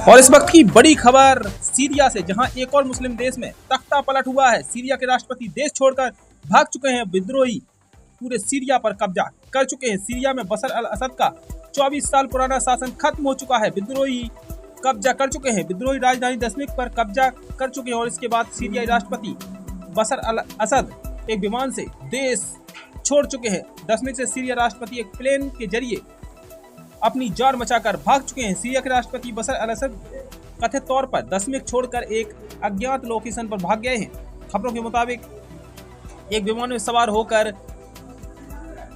और इस वक्त की बड़ी खबर सीरिया से, जहां एक और मुस्लिम देश में तख्ता पलट हुआ है। सीरिया के राष्ट्रपति देश छोड़कर भाग चुके हैं। विद्रोही पूरे सीरिया पर कब्जा कर चुके हैं। सीरिया में बशर अल असद का 24 साल पुराना शासन खत्म हो चुका है। विद्रोही कब्जा कर चुके हैं। विद्रोही राजधानी दमिश्क पर कब्जा कर चुके हैं और इसके बाद सीरियाई राष्ट्रपति बशर अल असद एक विमान से देश छोड़ चुके हैं। दमिश्क से सीरिया राष्ट्रपति एक प्लेन के जरिए अपनी जान बचाकर भाग चुके हैं। सीरिया के राष्ट्रपति बशर अल असद कथित तौर पर दमिश्क छोड़कर एक अज्ञात लोकेशन पर भाग गए हैं। खबरों के मुताबिक एक विमान में सवार होकर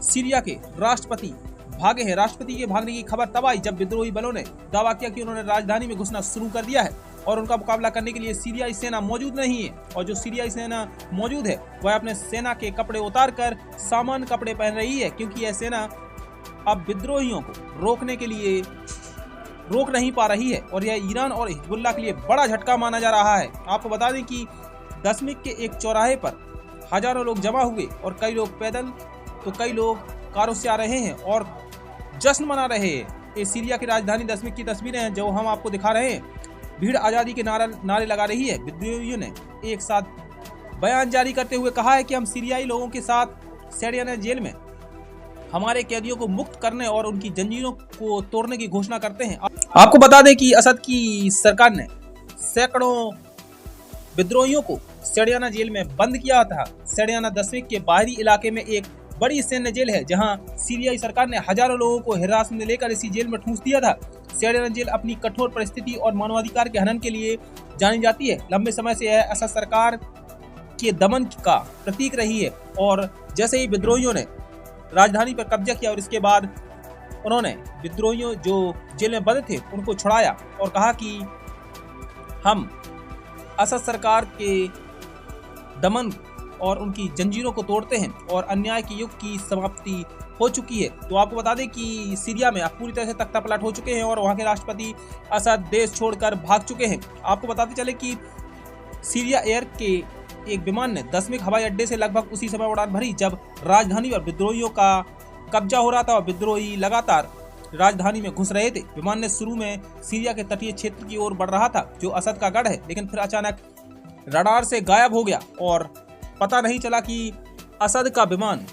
सीरिया के राष्ट्रपति भागे हैं। राष्ट्रपति के भागने की खबर तब आई जब विद्रोही बलों ने दावा किया कि उन्होंने राजधानी में घुसना शुरू कर दिया है और उनका मुकाबला करने के लिए सीरियाई सेना मौजूद नहीं है। और जो सीरियाई सेना मौजूद है वह अपने सेना के कपड़े उतारकर सामान्य कपड़े पहन रही है, क्योंकि यह सेना अब विद्रोहियों को रोकने के लिए रोक नहीं पा रही है और यह ईरान और हिजबुल्लाह के लिए बड़ा झटका माना जा रहा है। आपको बता दें कि दमिश्क के एक चौराहे पर हजारों लोग जमा हुए और कई लोग पैदल तो कई लोग कारों से आ रहे हैं और जश्न मना रहे हैं। ये सीरिया की राजधानी दमिश्क की तस्वीरें हैं जो हम आपको दिखा रहे हैं। भीड़ आज़ादी के नारे लगा रही है। विद्रोहियों ने एक साथ बयान जारी करते हुए कहा है कि हम सीरियाई लोगों के साथ सैडियाना जेल में हमारे कैदियों को मुक्त करने और उनकी जंजीरों को तोड़ने की घोषणा करते हैं। आपको बता दें कि असद की सरकार ने सैकड़ों विद्रोहियों को सैडियाना जेल में बंद किया था। सैडियाना दमिश्क के बाहरी इलाके में एक बड़ी सैन्य जेल है, जहां सीरियाई सरकार ने हजारों लोगों को हिरासत में लेकर इसी जेल में ठूंस दिया था। सैडियाना जेल अपनी कठोर परिस्थिति और मानवाधिकार के हनन के लिए जानी जाती है। लंबे समय से यह असद सरकार के दमन का प्रतीक रही है और जैसे ही विद्रोहियों ने राजधानी पर कब्जा किया और इसके बाद उन्होंने विद्रोहियों जो जेल में बंद थे उनको छुड़ाया और कहा कि हम असद सरकार के दमन और उनकी जंजीरों को तोड़ते हैं और अन्याय के युग की समाप्ति हो चुकी है। तो आपको बता दें कि सीरिया में अब पूरी तरह से तख्ता पलट हो चुके हैं और वहां के राष्ट्रपति असद देश छोड़कर भाग चुके हैं। आपको बताते चले कि सीरिया एयर के एक विमान ने दमिश्क हवाई अड्डे से लगभग उसी समय उड़ान भरी जब राजधानी पर विद्रोहियों का कब्जा हो रहा था और विद्रोही लगातार राजधानी में घुस रहे थे। विमान ने शुरू में सीरिया के तटीय क्षेत्र की ओर बढ़ रहा था जो असद का गढ़ है, लेकिन फिर अचानक रडार से गायब हो गया और पता नहीं चला कि असद का विमान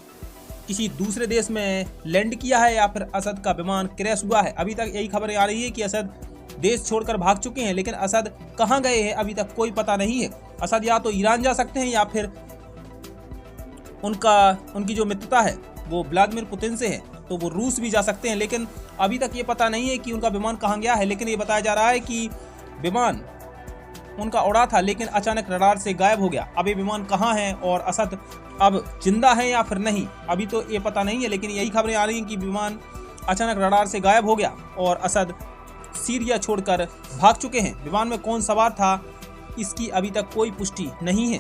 किसी दूसरे देश में लैंड किया है या फिर असद का विमान क्रैश हुआ है। अभी तक यही खबरें आ रही है कि असद देश छोड़कर भाग चुके हैं, लेकिन असद कहां गए हैं अभी तक कोई पता नहीं है। असद या तो ईरान जा सकते हैं या फिर उनकी जो मित्रता है वो व्लादिमीर पुतिन से है तो वो रूस भी जा सकते हैं, लेकिन अभी तक ये पता नहीं है कि उनका विमान कहां गया है। लेकिन ये बताया जा रहा है कि विमान उनका उड़ा था लेकिन अचानक रडार से गायब हो गया। अब ये विमान कहां है और असद अब जिंदा है या फिर नहीं, अभी तो ये पता नहीं है। लेकिन यही खबरें आ रही हैं कि विमान अचानक रडार से गायब हो गया और असद सीरिया छोड़कर भाग चुके हैं। विमान में कौन सवार था इसकी अभी तक कोई पुष्टि नहीं है।